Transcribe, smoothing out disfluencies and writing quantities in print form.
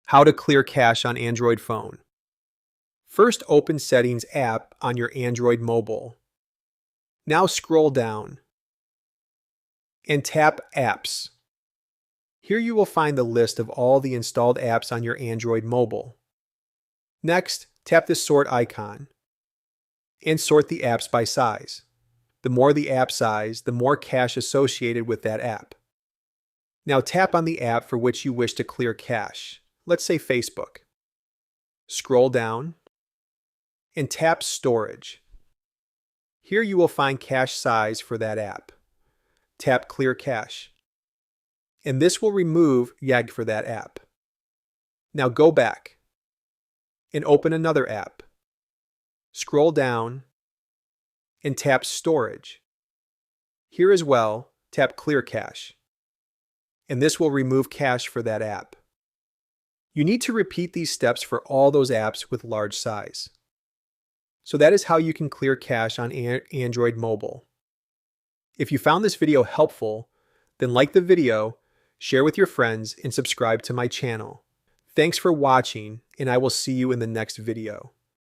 How to clear cache on Android phone. First, open Settings app on your Android mobile. Now scroll down and tap Apps. Here you will find the list of all the installed apps on your Android mobile. Next, tap the sort icon and sort the apps by size. The more the app size, the more cache associated with that app. Now tap on the app for which you wish to clear cache. Let's say Facebook. Scroll down and tap Storage. Here you will find cache size for that app. Tap Clear Cache. And this will remove YAG for that app. Now go back and open another app. Scroll down and tap Storage. Here as well, tap Clear Cache. And this will remove cache for that app. You need to repeat these steps for all those apps with large size. So that is how you can clear cache on Android mobile. If you found this video helpful, then like the video, share with your friends, and subscribe to my channel. Thanks for watching, and I will see you in the next video.